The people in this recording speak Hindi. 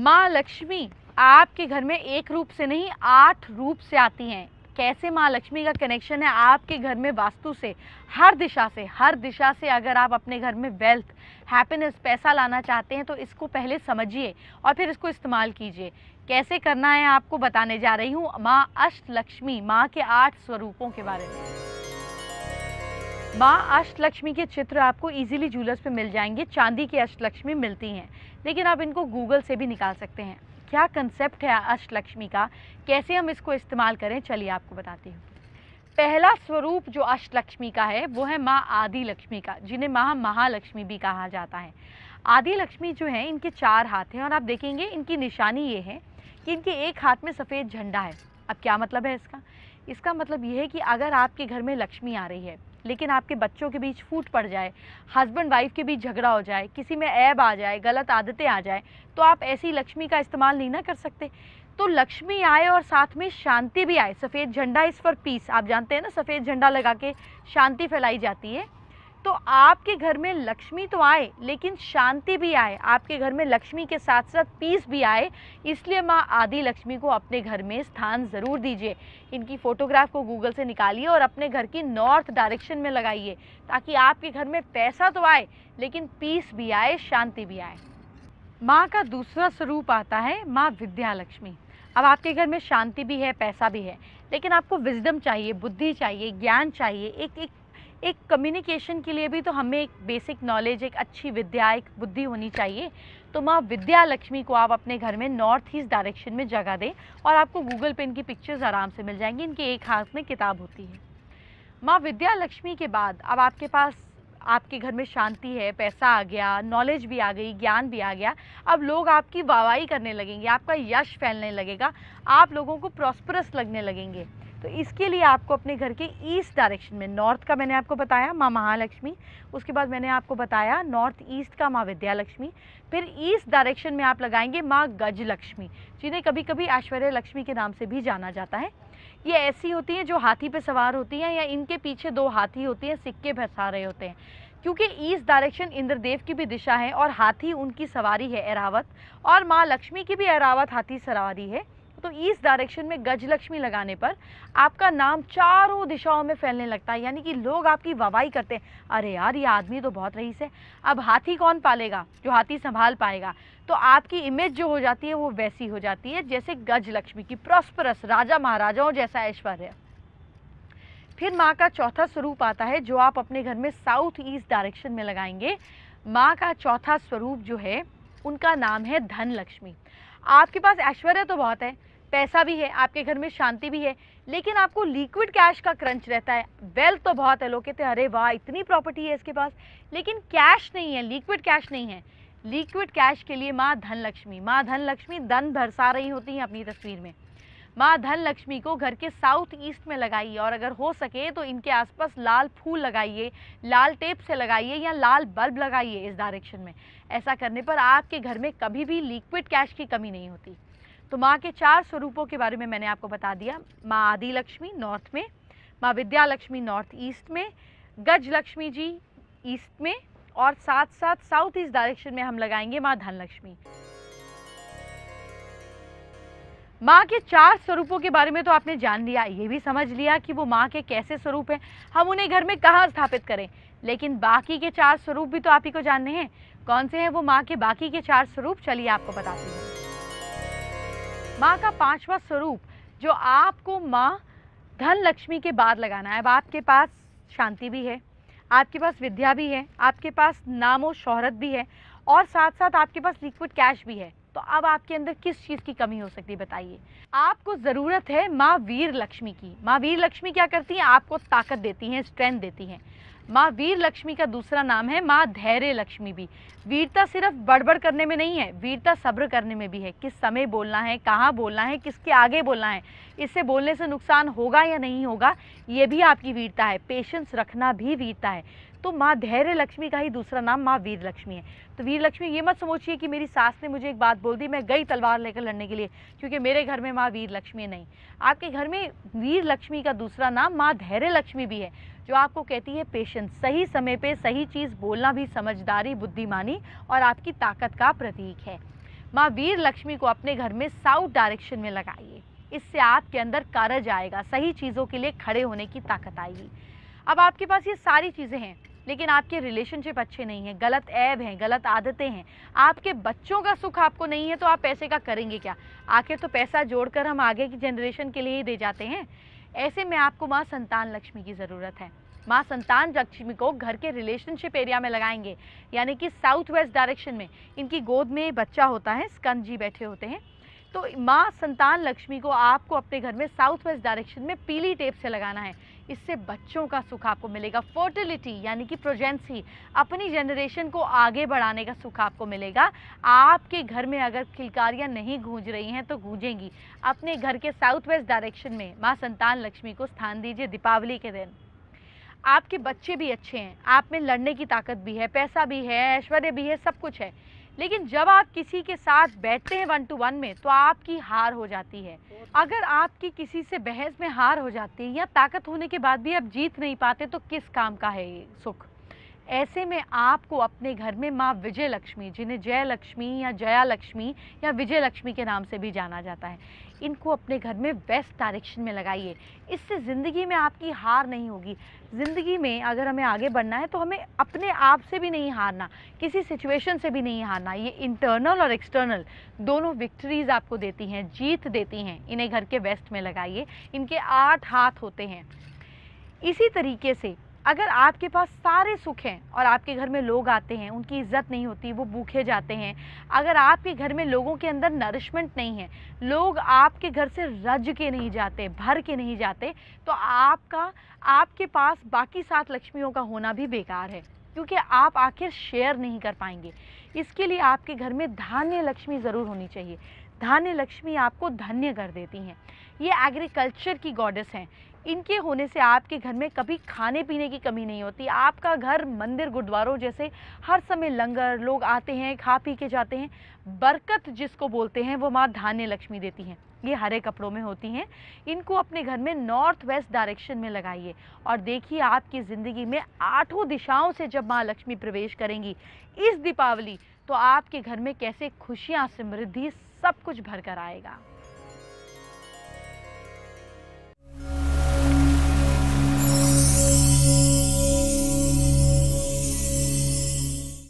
माँ लक्ष्मी आपके घर में एक रूप से नहीं 8 रूप से आती हैं। कैसे माँ लक्ष्मी का कनेक्शन है आपके घर में वास्तु से? हर दिशा से अगर आप अपने घर में वेल्थ, हैप्पीनेस, पैसा लाना चाहते हैं तो इसको पहले समझिए और फिर इसको इस्तेमाल कीजिए। कैसे करना है आपको बताने जा रही हूँ माँ अष्टलक्ष्मी, माँ के 8 स्वरूपों के बारे में। माँ अष्टलक्ष्मी के चित्र आपको इजीली ज्वेलर्स पे मिल जाएंगे। चांदी की अष्टलक्ष्मी मिलती हैं, लेकिन आप इनको गूगल से भी निकाल सकते हैं। क्या कंसेप्ट है अष्टलक्ष्मी का, कैसे हम इसको इस्तेमाल करें, चलिए आपको बताती हूँ। पहला स्वरूप जो अष्टलक्ष्मी का है वो है माँ आदि लक्ष्मी का, जिन्हें महालक्ष्मी भी कहा जाता है। आदि लक्ष्मी जो है इनके 4 हाथ हैं और आप देखेंगे इनकी निशानी ये है कि इनके एक हाथ में सफ़ेद झंडा है। अब क्या मतलब है इसका? इसका मतलब ये है कि अगर आपके घर में लक्ष्मी आ रही है लेकिन आपके बच्चों के बीच फूट पड़ जाए, हस्बैंड वाइफ के बीच झगड़ा हो जाए, किसी में ऐब आ जाए, गलत आदतें आ जाए, तो आप ऐसी लक्ष्मी का इस्तेमाल नहीं ना कर सकते। तो लक्ष्मी आए और साथ में शांति भी आए। सफ़ेद झंडा इस फॉर पीस, आप जानते हैं ना, सफ़ेद झंडा लगा के शांति फैलाई जाती है। तो आपके घर में लक्ष्मी तो आए लेकिन शांति भी आए, आपके घर में लक्ष्मी के साथ साथ पीस भी आए। इसलिए माँ आदि लक्ष्मी को अपने घर में स्थान ज़रूर दीजिए। इनकी फ़ोटोग्राफ को गूगल से निकालिए और अपने घर की नॉर्थ डायरेक्शन में लगाइए, ताकि आपके घर में पैसा तो आए लेकिन पीस भी आए, शांति भी आए। माँ का दूसरा स्वरूप आता है माँ विद्या लक्ष्मी। अब आपके घर में शांति भी है, पैसा भी है, लेकिन आपको विजडम चाहिए, बुद्धि चाहिए, ज्ञान चाहिए। एक कम्युनिकेशन के लिए भी तो हमें एक बेसिक नॉलेज, एक अच्छी विद्या, एक बुद्धि होनी चाहिए। तो माँ विद्या लक्ष्मी को आप अपने घर में नॉर्थ ईस्ट डायरेक्शन में जगह दें और आपको गूगल पे इनकी पिक्चर्स आराम से मिल जाएंगी। इनके एक हाथ में किताब होती है। माँ विद्या लक्ष्मी के बाद अब आपके पास, आपके घर में शांति है, पैसा आ गया, नॉलेज भी आ गई, ज्ञान भी आ गया। अब लोग आपकी वाहवाही करने लगेंगे, आपका यश फैलने लगेगा, आप लोगों को प्रॉस्परस लगने लगेंगे। तो इसके लिए आपको अपने घर के ईस्ट डायरेक्शन में, नॉर्थ का मैंने आपको बताया माँ महालक्ष्मी, उसके बाद मैंने आपको बताया नॉर्थ ईस्ट का माँ विद्या लक्ष्मी, फिर ईस्ट डायरेक्शन में आप लगाएंगे माँ गज लक्ष्मी, जिन्हें कभी कभी ऐश्वर्य लक्ष्मी के नाम से भी जाना जाता है। ये ऐसी होती हैं जो हाथी पे सवार होती हैं या इनके पीछे 2 हाथी होते हैं, सिक्के फंसा रहे होते हैं, क्योंकि ईस्ट डायरेक्शन इंद्रदेव की भी दिशा है और हाथी उनकी सवारी है ऐरावत, और माँ लक्ष्मी की भी ऐरावत हाथी सवारी है। तो ईस्ट डायरेक्शन में गज लक्ष्मी लगाने पर आपका नाम चारों दिशाओं में फैलने लगता है, यानी कि लोग आपकी वाहवाही करते हैं, अरे यार ये आदमी तो बहुत रईस है। अब हाथी कौन पालेगा? जो हाथी संभाल पाएगा। तो आपकी इमेज जो हो जाती है वो वैसी हो जाती है जैसे गज लक्ष्मी की, प्रॉस्परस, राजा महाराजाओं जैसा ऐश्वर्य। फिर माँ का चौथा स्वरूप आता है जो आप अपने घर में साउथ ईस्ट डायरेक्शन में लगाएंगे। माँ का चौथा स्वरूप जो है उनका नाम है धन लक्ष्मी। आपके पास ऐश्वर्य तो बहुत है, पैसा भी है, आपके घर में शांति भी है, लेकिन आपको लिक्विड कैश का क्रंच रहता है। वेल्थ तो बहुत है, लोग कहते हैं अरे वाह इतनी प्रॉपर्टी है इसके पास, लेकिन कैश नहीं है, लिक्विड कैश नहीं है। लिक्विड कैश के लिए माँ धन लक्ष्मी धन बरसा रही होती हैं अपनी तस्वीर में। माँ धन लक्ष्मी को घर के साउथ ईस्ट में लगाइए और अगर हो सके तो इनके आसपास लाल फूल लगाइए, लाल टेप से लगाइए या लाल बल्ब लगाइए इस डायरेक्शन में। ऐसा करने पर आपके घर में कभी भी लिक्विड कैश की कमी नहीं होती। तो माँ के 4 स्वरूपों के बारे में मैंने आपको बता दिया। माँ आदि लक्ष्मी नॉर्थ में, माँ विद्या लक्ष्मी नॉर्थ ईस्ट में, गज लक्ष्मी जी ईस्ट में, और साथ साथ साउथ ईस्ट डायरेक्शन में हम लगाएंगे माँ धन लक्ष्मी। माँ के 4 स्वरूपों के बारे में तो आपने जान लिया, ये भी समझ लिया कि वो माँ के कैसे स्वरूप हैं, हम उन्हें घर में कहाँ स्थापित करें। लेकिन बाकी के 4 स्वरूप भी तो आप ही को जानने हैं। कौन से हैं वो माँ के बाकी के 4 स्वरूप, चलिए आपको बताती हूँ। माँ का 5वां स्वरूप जो आपको माँ धन लक्ष्मी के बाद लगाना है। अब आपके पास शांति भी है, आपके पास विद्या भी है, आपके पास नामो शोहरत भी है, और साथ साथ आपके पास लिक्विड कैश भी है। तो अब आपके अंदर किस चीज़ की कमी हो सकती है बताइए? आपको ज़रूरत है माँ वीर लक्ष्मी की। माँ वीर लक्ष्मी क्या करती हैं? आपको ताकत देती हैं, स्ट्रेंथ देती हैं। माँ वीर लक्ष्मी का दूसरा नाम है माँ धैर्य लक्ष्मी भी। वीरता सिर्फ बड़बड़ करने में नहीं है, वीरता सब्र करने में भी है। किस समय बोलना है, कहाँ बोलना है, किसके आगे बोलना है, इससे बोलने से नुकसान होगा या नहीं होगा, ये भी आपकी वीरता है। पेशेंस रखना भी वीरता है। तो माँ धैर्य लक्ष्मी का ही दूसरा नाम माँ वीर लक्ष्मी है। तो वीर लक्ष्मी ये मत सोचिए कि मेरी सास ने मुझे एक बात बोल दी, मैं गई तलवार लेकर लड़ने के लिए क्योंकि मेरे घर में माँ वीर लक्ष्मी नहीं। आपके घर में वीर लक्ष्मी का दूसरा नाम माँ धैर्य लक्ष्मी भी है, जो आपको कहती है पेशेंस, सही समय पे सही चीज़ बोलना भी समझदारी, बुद्धिमानी और आपकी ताकत का प्रतीक है। माँ वीर लक्ष्मी को अपने घर में साउथ डायरेक्शन में लगाइए। इससे आपके अंदर करेज आएगा, सही चीज़ों के लिए खड़े होने की ताकत आएगी। अब आपके पास ये सारी चीज़ें हैं लेकिन आपके रिलेशनशिप अच्छे नहीं हैं, गलत ऐब हैं, गलत आदतें हैं, आपके बच्चों का सुख आपको नहीं है, तो आप पैसे का करेंगे क्या? आखिर तो पैसा जोड़कर हम आगे की जनरेशन के लिए ही दे जाते हैं। ऐसे में आपको माँ संतान लक्ष्मी की ज़रूरत है। माँ संतान लक्ष्मी को घर के रिलेशनशिप एरिया में लगाएंगे, यानी कि साउथ वेस्ट डायरेक्शन में। इनकी गोद में बच्चा होता है, स्कंद जी बैठे होते हैं। तो माँ संतान लक्ष्मी को आपको अपने घर में साउथ वेस्ट डायरेक्शन में पीली टेप से लगाना है। इससे बच्चों का सुख आपको मिलेगा, फर्टिलिटी यानी कि प्रोजेंसी, अपनी जनरेशन को आगे बढ़ाने का सुख आपको मिलेगा। आपके घर में अगर किलकारियाँ नहीं गूंज रही हैं तो गूंजेंगी। अपने घर के साउथ वेस्ट डायरेक्शन में माँ संतान लक्ष्मी को स्थान दीजिए दीपावली के दिन। आपके बच्चे भी अच्छे हैं, आप में लड़ने की ताकत भी है, पैसा भी है, ऐश्वर्य भी है, सब कुछ है। लेकिन जब आप किसी के साथ बैठते हैं 1 to 1 में तो आपकी हार हो जाती है। अगर आपकी किसी से बहस में हार हो जाती है या ताकत होने के बाद भी आप जीत नहीं पाते तो किस काम का है ये सुख? ऐसे में आपको अपने घर में माँ विजय लक्ष्मी, जिन्हें जय लक्ष्मी या जया लक्ष्मी या विजय लक्ष्मी के नाम से भी जाना जाता है, इनको अपने घर में वेस्ट डायरेक्शन में लगाइए। इससे ज़िंदगी में आपकी हार नहीं होगी। ज़िंदगी में अगर हमें आगे बढ़ना है तो हमें अपने आप से भी नहीं हारना, किसी सिचुएशन से भी नहीं हारना। ये इंटरनल और एक्सटर्नल दोनों विक्ट्रीज़ आपको देती हैं, जीत देती हैं। इन्हें घर के वेस्ट में लगाइए। इनके 8 हाथ होते हैं। इसी तरीके से अगर आपके पास सारे सुख हैं और आपके घर में लोग आते हैं, उनकी इज्जत नहीं होती, वो भूखे जाते हैं, अगर आपके घर में लोगों के अंदर नरिशमेंट नहीं है, लोग आपके घर से रज के नहीं जाते, भर के नहीं जाते, तो आपके पास बाकी 7 लक्ष्मियों का होना भी बेकार है, क्योंकि आप आखिर शेयर नहीं कर पाएंगे। इसके लिए आपके घर में धान्य लक्ष्मी ज़रूर होनी चाहिए। धान्य लक्ष्मी आपको धन्य कर देती हैं। ये एग्रीकल्चर की गॉडेस हैं। इनके होने से आपके घर में कभी खाने पीने की कमी नहीं होती। आपका घर मंदिर गुरुद्वारों जैसे हर समय लंगर, लोग आते हैं, खा पी के जाते हैं। बरकत जिसको बोलते हैं वो माँ धान्य लक्ष्मी देती हैं। ये हरे कपड़ों में होती हैं। इनको अपने घर में नॉर्थ वेस्ट डायरेक्शन में लगाइए और देखिए आपकी ज़िंदगी में 8 दिशाओं से जब माँ लक्ष्मी प्रवेश करेंगी इस दीपावली, तो आपके घर में कैसे खुशियाँ, समृद्धि, सब कुछ भर कर आएगा।